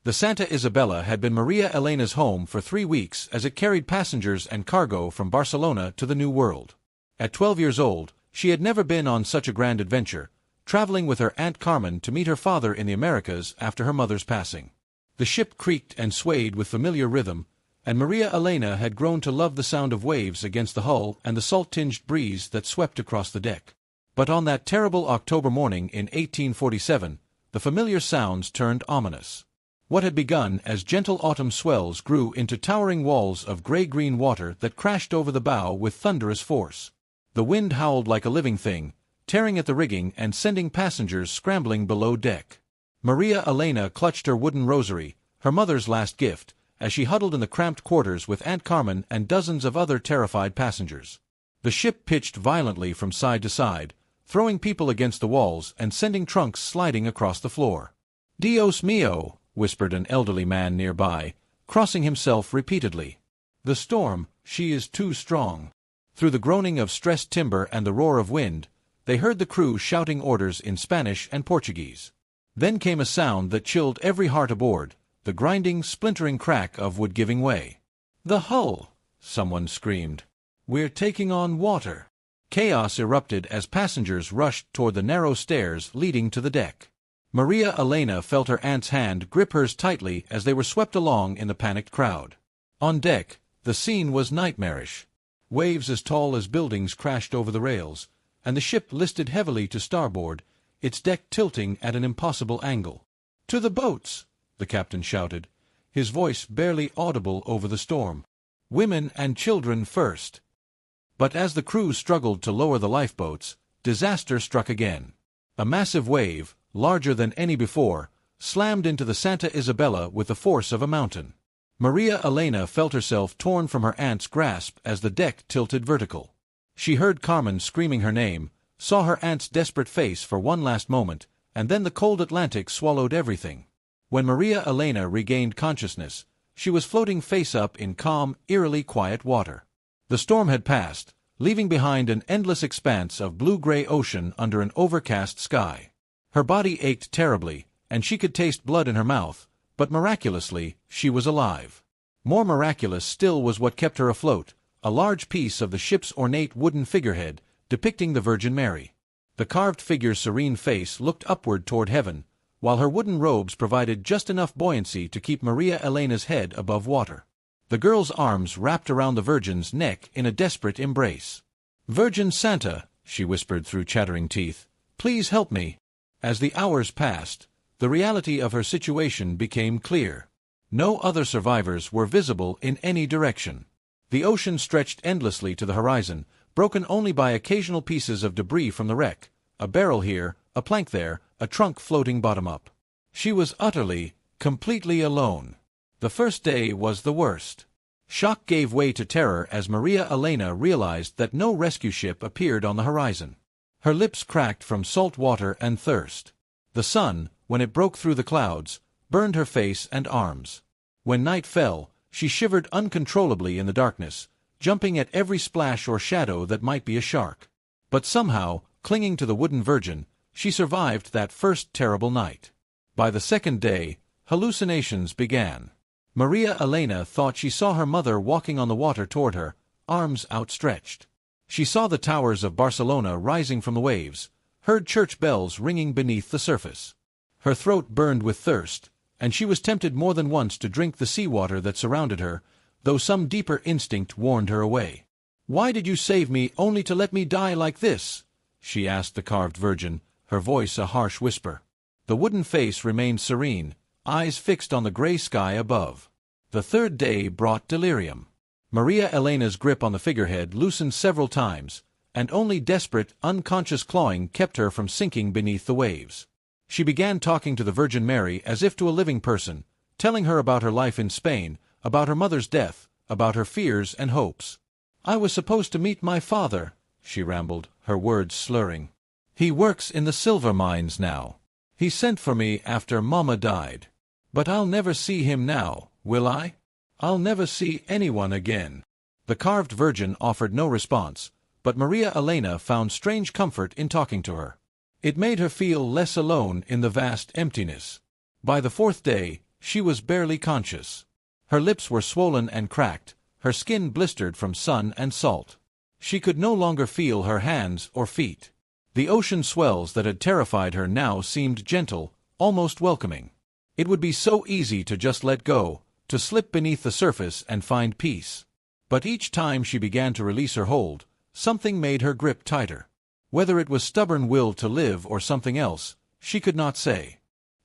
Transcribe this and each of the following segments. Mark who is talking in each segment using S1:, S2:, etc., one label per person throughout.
S1: The Santa Isabella had been Maria Elena's home for 3 weeks as it carried passengers and cargo from Barcelona to the New World. At 12 years old, she had never been on such a grand adventure, traveling with her Aunt Carmen to meet her father in the Americas after her mother's passing. The ship creaked and swayed with familiar rhythm, and Maria Elena had grown to love the sound of waves against the hull and the salt-tinged breeze that swept across the deck. But on that terrible October morning in 1847, the familiar sounds turned ominous. What had begun as gentle autumn swells grew into towering walls of gray-green water that crashed over the bow with thunderous force. The wind howled like a living thing, tearing at the rigging and sending passengers scrambling below deck. Maria Elena clutched her wooden rosary, her mother's last gift, as she huddled in the cramped quarters with Aunt Carmen and dozens of other terrified passengers. The ship pitched violently from side to side, throwing people against the walls and sending trunks sliding across the floor. "Dios mío," whispered an elderly man nearby, crossing himself repeatedly. "The storm, she is too strong." Through the groaning of stressed timber and the roar of wind, they heard the crew shouting orders in Spanish and Portuguese. Then came a sound that chilled every heart aboard, the grinding, splintering crack of wood giving way. "The hull!" someone screamed. "We're taking on water!" Chaos erupted as passengers rushed toward the narrow stairs leading to the deck. Maria Elena felt her aunt's hand grip hers tightly as they were swept along in the panicked crowd. On deck, the scene was nightmarish. Waves as tall as buildings crashed over the rails, and the ship listed heavily to starboard, its deck tilting at an impossible angle. "To the boats!" the captain shouted, his voice barely audible over the storm. "Women and children first!" But as the crew struggled to lower the lifeboats, disaster struck again. A massive wave, larger than any before, slammed into the Santa Isabella with the force of a mountain. Maria Elena felt herself torn from her aunt's grasp as the deck tilted vertical. She heard Carmen screaming her name, saw her aunt's desperate face for one last moment, and then the cold Atlantic swallowed everything. When Maria Elena regained consciousness, she was floating face up in calm, eerily quiet water. The storm had passed, leaving behind an endless expanse of blue-gray ocean under an overcast sky. Her body ached terribly, and she could taste blood in her mouth, but miraculously, she was alive. More miraculous still was what kept her afloat, a large piece of the ship's ornate wooden figurehead, depicting the Virgin Mary. The carved figure's serene face looked upward toward heaven, while her wooden robes provided just enough buoyancy to keep Maria Elena's head above water. The girl's arms wrapped around the Virgin's neck in a desperate embrace. "Virgin Santa," she whispered through chattering teeth, "please help me." As the hours passed, the reality of her situation became clear. No other survivors were visible in any direction. The ocean stretched endlessly to the horizon, broken only by occasional pieces of debris from the wreck, a barrel here, a plank there, a trunk floating bottom up. She was utterly, completely alone. The first day was the worst. Shock gave way to terror as Maria Elena realized that no rescue ship appeared on the horizon. Her lips cracked from salt water and thirst. The sun, when it broke through the clouds, burned her face and arms. When night fell, she shivered uncontrollably in the darkness, jumping at every splash or shadow that might be a shark. But somehow, clinging to the wooden Virgin, she survived that first terrible night. By the second day, hallucinations began. Maria Elena thought she saw her mother walking on the water toward her, arms outstretched. She saw the towers of Barcelona rising from the waves, heard church bells ringing beneath the surface. Her throat burned with thirst, and she was tempted more than once to drink the seawater that surrounded her, though some deeper instinct warned her away. "Why did you save me only to let me die like this?" she asked the carved Virgin, her voice a harsh whisper. The wooden face remained serene, eyes fixed on the gray sky above. The third day brought delirium. Maria Elena's grip on the figurehead loosened several times, and only desperate, unconscious clawing kept her from sinking beneath the waves. She began talking to the Virgin Mary as if to a living person, telling her about her life in Spain, about her mother's death, about her fears and hopes. "I was supposed to meet my father," she rambled, her words slurring. "He works in the silver mines now. He sent for me after Mama died. But I'll never see him now, will I? I'll never see anyone again." The carved Virgin offered no response, but Maria Elena found strange comfort in talking to her. It made her feel less alone in the vast emptiness. By the fourth day, She was barely conscious. Her lips were swollen and cracked, her skin blistered from sun and salt. She could no longer feel her hands or feet. The ocean swells that had terrified her now seemed gentle, almost welcoming. It would be so easy to just let go, to slip beneath the surface and find peace. But each time she began to release her hold, something made her grip tighter. Whether it was stubborn will to live or something else, she could not say.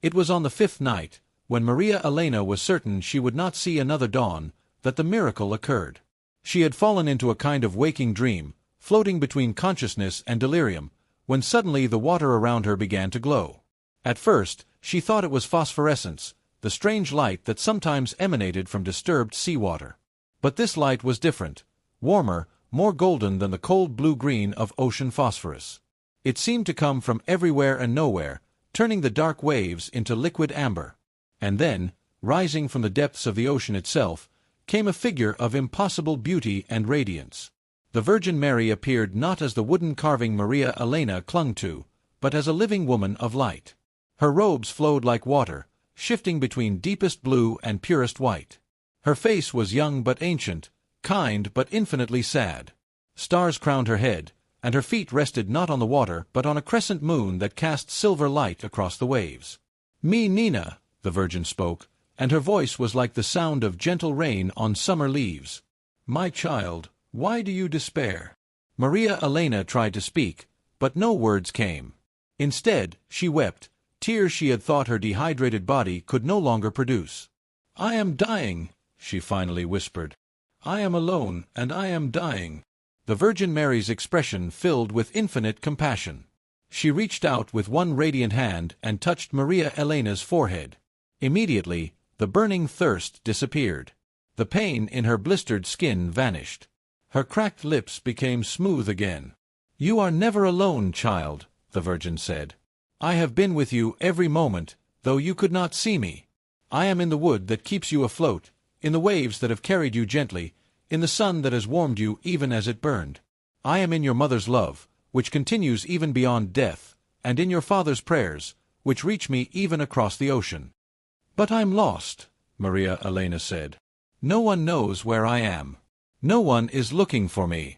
S1: It was on the 5th night, when Maria Elena was certain she would not see another dawn, that the miracle occurred. She had fallen into a kind of waking dream, floating between consciousness and delirium, when suddenly the water around her began to glow. At first, she thought it was phosphorescence, the strange light that sometimes emanated from disturbed seawater. But this light was different, warmer, more golden than the cold blue-green of ocean phosphorus. It seemed to come from everywhere and nowhere, turning the dark waves into liquid amber. And then, rising from the depths of the ocean itself, came a figure of impossible beauty and radiance. The Virgin Mary appeared not as the wooden carving Maria Elena clung to, but as a living woman of light. Her robes flowed like water, shifting between deepest blue and purest white. Her face was young but ancient, kind but infinitely sad. Stars crowned her head, and her feet rested not on the water but on a crescent moon that cast silver light across the waves. "Me Nina," the Virgin spoke, and her voice was like the sound of gentle rain on summer leaves. "My child, why do you despair?" Maria Elena tried to speak, but no words came. Instead, she wept, tears she had thought her dehydrated body could no longer produce. "I am dying," she finally whispered. "I am alone, and I am dying." The Virgin Mary's expression filled with infinite compassion. She reached out with one radiant hand and touched Maria Elena's forehead. Immediately, the burning thirst disappeared. The pain in her blistered skin vanished. Her cracked lips became smooth again. "You are never alone, child," the Virgin said. "I have been with you every moment, though you could not see me. I am in the wood that keeps you afloat, in the waves that have carried you gently, in the sun that has warmed you even as it burned. I am in your mother's love, which continues even beyond death, and in your father's prayers, which reach me even across the ocean." "But I'm lost," Maria Elena said. "No one knows where I am. No one is looking for me."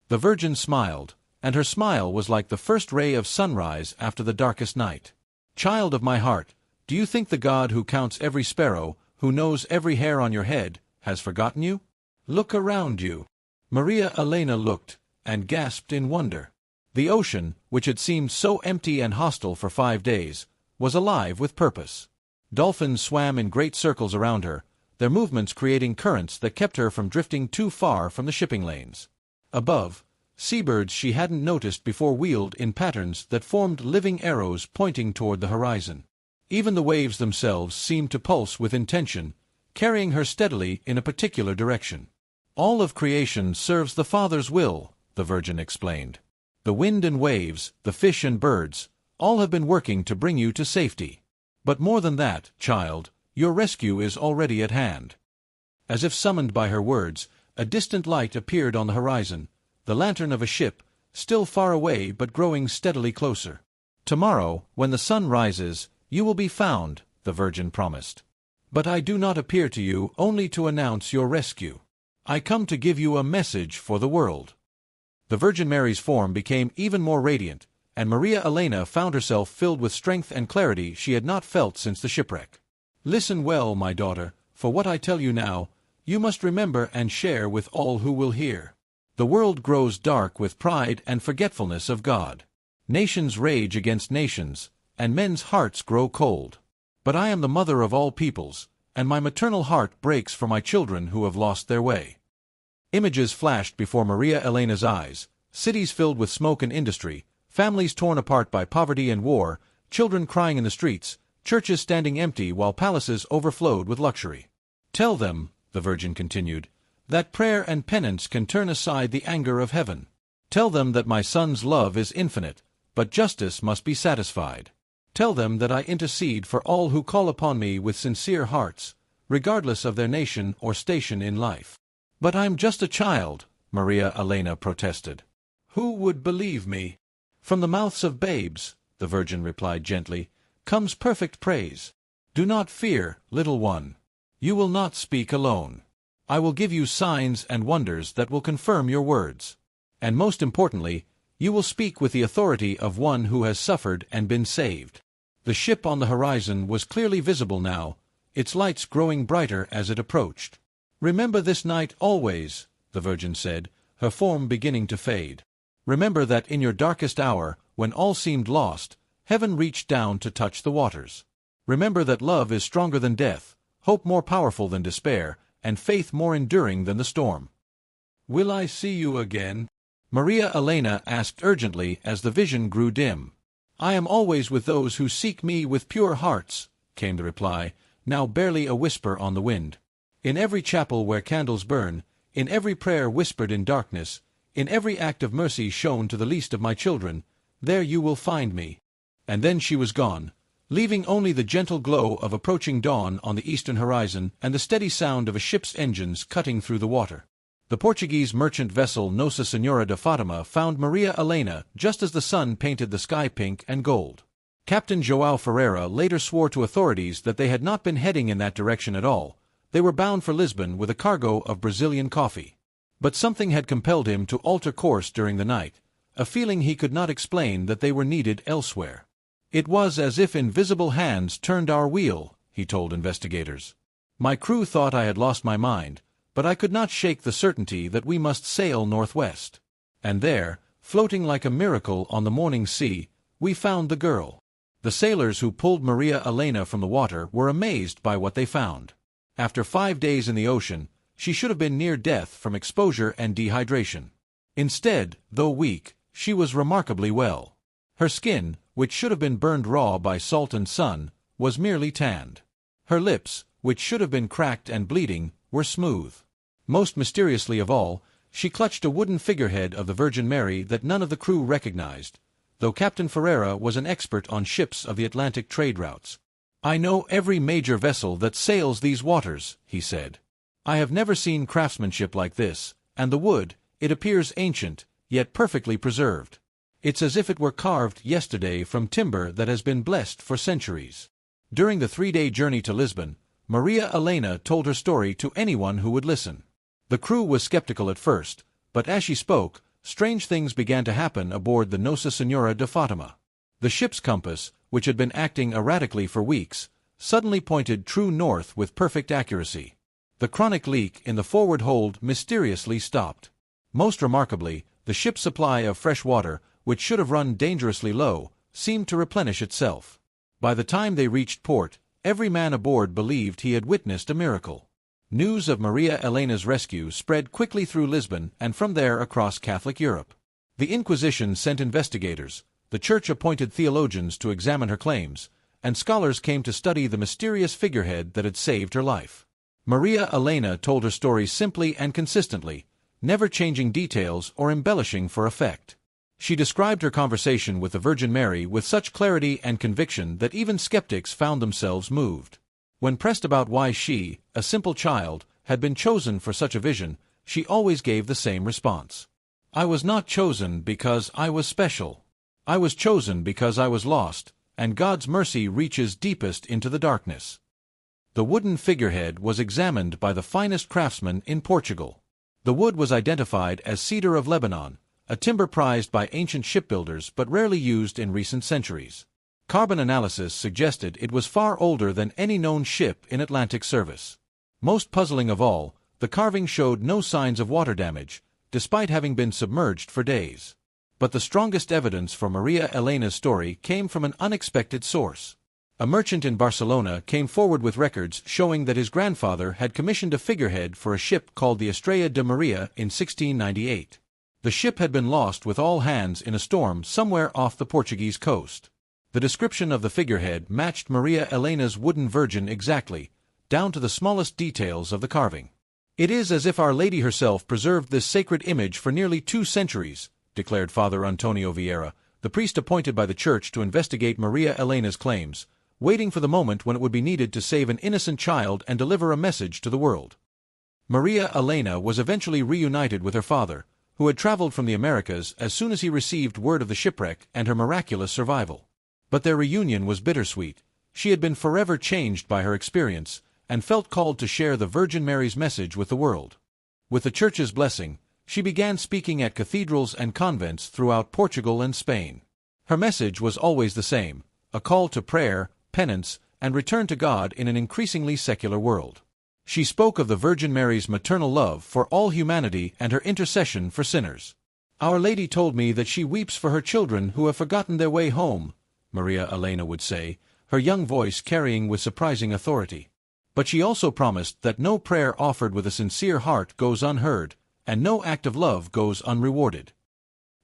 S1: The Virgin smiled, and her smile was like the first ray of sunrise after the darkest night. "Child of my heart, do you think the God who counts every sparrow, who knows every hair on your head, has forgotten you? Look around you." Maria Elena looked, and gasped in wonder. The ocean, which had seemed so empty and hostile for 5 days, was alive with purpose. Dolphins swam in great circles around her, their movements creating currents that kept her from drifting too far from the shipping lanes. Above, seabirds she hadn't noticed before wheeled in patterns that formed living arrows pointing toward the horizon. Even the waves themselves seemed to pulse with intention, carrying her steadily in a particular direction. "All of creation serves the Father's will," the Virgin explained. "The wind and waves, the fish and birds, all have been working to bring you to safety. But more than that, child, your rescue is already at hand." As if summoned by her words, a distant light appeared on the horizon, the lantern of a ship, still far away but growing steadily closer. "Tomorrow, when the sun rises, you will be found," the Virgin promised. "But I do not appear to you only to announce your rescue. I come to give you a message for the world." The Virgin Mary's form became even more radiant, and Maria Elena found herself filled with strength and clarity she had not felt since the shipwreck. "Listen well, my daughter, for what I tell you now, you must remember and share with all who will hear. The world grows dark with pride and forgetfulness of God. Nations rage against nations, and men's hearts grow cold. But I am the mother of all peoples, and my maternal heart breaks for my children who have lost their way." Images flashed before Maria Elena's eyes, cities filled with smoke and industry, families torn apart by poverty and war, children crying in the streets, churches standing empty while palaces overflowed with luxury. "Tell them," the Virgin continued, "that prayer and penance can turn aside the anger of heaven. Tell them that my Son's love is infinite, but justice must be satisfied. Tell them that I intercede for all who call upon me with sincere hearts, regardless of their nation or station in life." "But I'm just a child," Maria Elena protested. "Who would believe me?" "From the mouths of babes," the Virgin replied gently, "comes perfect praise. "Do not fear, little one. You will not speak alone. I will give you signs and wonders that will confirm your words. And most importantly, you will speak with the authority of one who has suffered and been saved." The ship on the horizon was clearly visible now, its lights growing brighter as it approached. "Remember this night always," the Virgin said, her form beginning to fade. "Remember that in your darkest hour, when all seemed lost, heaven reached down to touch the waters. Remember that love is stronger than death, hope more powerful than despair, and faith more enduring than the storm." "Will I see you again?" Maria Elena asked urgently as the vision grew dim. "I am always with those who seek me with pure hearts," came the reply, now barely a whisper on the wind. "In every chapel where candles burn, in every prayer whispered in darkness, in every act of mercy shown to the least of my children, there you will find me." And then she was gone, leaving only the gentle glow of approaching dawn on the eastern horizon and the steady sound of a ship's engines cutting through the water. The Portuguese merchant vessel Nossa Senhora de Fatima found Maria Elena just as the sun painted the sky pink and gold. Captain João Ferreira later swore to authorities that they had not been heading in that direction at all. They were bound for Lisbon with a cargo of Brazilian coffee. But something had compelled him to alter course during the night, a feeling he could not explain that they were needed elsewhere. "It was as if invisible hands turned our wheel," he told investigators. "My crew thought I had lost my mind, but I could not shake the certainty that we must sail northwest. And there, floating like a miracle on the morning sea, we found the girl." The sailors who pulled Maria Elena from the water were amazed by what they found. After 5 days in the ocean, she should have been near death from exposure and dehydration. Instead, though weak, she was remarkably well. Her skin, which should have been burned raw by salt and sun, was merely tanned. Her lips, which should have been cracked and bleeding, were smooth. Most mysteriously of all, she clutched a wooden figurehead of the Virgin Mary that none of the crew recognized, though Captain Ferreira was an expert on ships of the Atlantic trade routes. "I know every major vessel that sails these waters," he said. "I have never seen craftsmanship like this, and the wood, it appears ancient, yet perfectly preserved. It's as if it were carved yesterday from timber that has been blessed for centuries." During the 3-day journey to Lisbon, Maria Elena told her story to anyone who would listen. The crew was skeptical at first, but as she spoke, strange things began to happen aboard the Nossa Senhora de Fatima. The ship's compass, which had been acting erratically for weeks, suddenly pointed true north with perfect accuracy. The chronic leak in the forward hold mysteriously stopped. Most remarkably, the ship's supply of fresh water, which should have run dangerously low, seemed to replenish itself. By the time they reached port, every man aboard believed he had witnessed a miracle. News of Maria Elena's rescue spread quickly through Lisbon and from there across Catholic Europe. The Inquisition sent investigators, the Church appointed theologians to examine her claims, and scholars came to study the mysterious figurehead that had saved her life. Maria Elena told her story simply and consistently, never changing details or embellishing for effect. She described her conversation with the Virgin Mary with such clarity and conviction that even skeptics found themselves moved. When pressed about why she, a simple child, had been chosen for such a vision, she always gave the same response. "I was not chosen because I was special. I was chosen because I was lost, and God's mercy reaches deepest into the darkness." The wooden figurehead was examined by the finest craftsmen in Portugal. The wood was identified as cedar of Lebanon, a timber prized by ancient shipbuilders but rarely used in recent centuries. Carbon analysis suggested it was far older than any known ship in Atlantic service. Most puzzling of all, the carving showed no signs of water damage, despite having been submerged for days. But the strongest evidence for Maria Elena's story came from an unexpected source. A merchant in Barcelona came forward with records showing that his grandfather had commissioned a figurehead for a ship called the Estrella de Maria in 1698. The ship had been lost with all hands in a storm somewhere off the Portuguese coast. The description of the figurehead matched Maria Elena's wooden Virgin exactly, down to the smallest details of the carving. "It is as if Our Lady herself preserved this sacred image for nearly 2 centuries, declared Father Antonio Vieira, the priest appointed by the Church to investigate Maria Elena's claims, waiting for the moment when it would be needed to save an innocent child and deliver a message to the world. Maria Elena was eventually reunited with her father, who had traveled from the Americas as soon as he received word of the shipwreck and her miraculous survival. But their reunion was bittersweet, She had been forever changed by her experience, and felt called to share the Virgin Mary's message with the world. With the Church's blessing, she began speaking at cathedrals and convents throughout Portugal and Spain. Her message was always the same, a call to prayer, penance, and return to God in an increasingly secular world. She spoke of the Virgin Mary's maternal love for all humanity and her intercession for sinners. "Our Lady told me that she weeps for her children who have forgotten their way home," Maria Elena would say, her young voice carrying with surprising authority. But she also promised that no prayer offered with a sincere heart goes unheard, and no act of love goes unrewarded.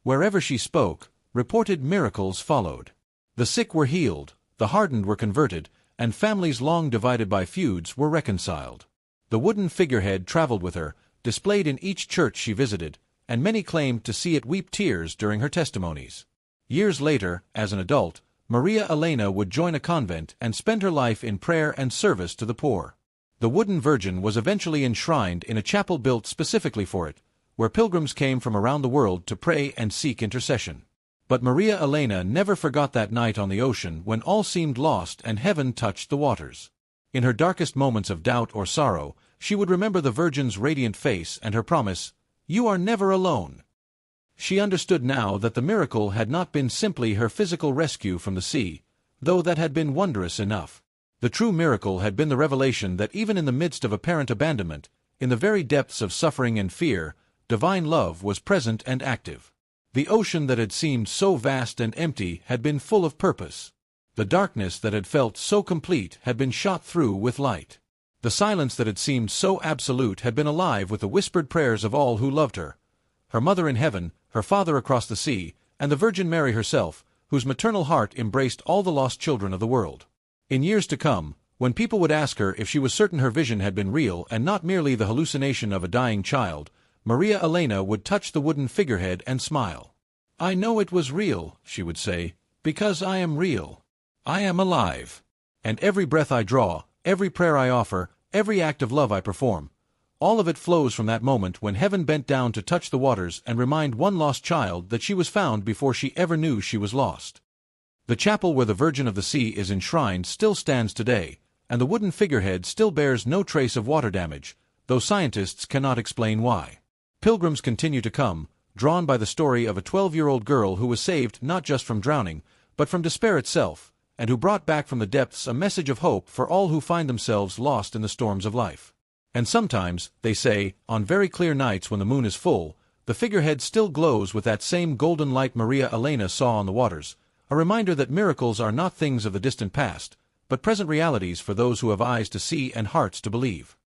S1: Wherever she spoke, reported miracles followed. The sick were healed, the hardened were converted, and families long divided by feuds were reconciled. The wooden figurehead traveled with her, displayed in each church she visited, and many claimed to see it weep tears during her testimonies. Years later, as an adult, Maria Elena would join a convent and spend her life in prayer and service to the poor. The wooden Virgin was eventually enshrined in a chapel built specifically for it, where pilgrims came from around the world to pray and seek intercession. But Maria Elena never forgot that night on the ocean when all seemed lost and heaven touched the waters. In her darkest moments of doubt or sorrow, she would remember the Virgin's radiant face and her promise, "You are never alone." She understood now that the miracle had not been simply her physical rescue from the sea, though that had been wondrous enough. The true miracle had been the revelation that even in the midst of apparent abandonment, in the very depths of suffering and fear, divine love was present and active. The ocean that had seemed so vast and empty had been full of purpose. The darkness that had felt so complete had been shot through with light. The silence that had seemed so absolute had been alive with the whispered prayers of all who loved her. Her mother in heaven, her father across the sea, and the Virgin Mary herself, whose maternal heart embraced all the lost children of the world. In years to come, when people would ask her if she was certain her vision had been real and not merely the hallucination of a dying child, Maria Elena would touch the wooden figurehead and smile. "I know it was real," she would say, "because I am real. I am alive. And every breath I draw, every prayer I offer, every act of love I perform, all of it flows from that moment when heaven bent down to touch the waters and remind one lost child that she was found before she ever knew she was lost." The chapel where the Virgin of the Sea is enshrined still stands today, and the wooden figurehead still bears no trace of water damage, though scientists cannot explain why. Pilgrims continue to come, drawn by the story of a 12-year-old girl who was saved not just from drowning, but from despair itself, and who brought back from the depths a message of hope for all who find themselves lost in the storms of life. And sometimes, they say, on very clear nights when the moon is full, the figurehead still glows with that same golden light Maria Elena saw on the waters, a reminder that miracles are not things of the distant past, but present realities for those who have eyes to see and hearts to believe.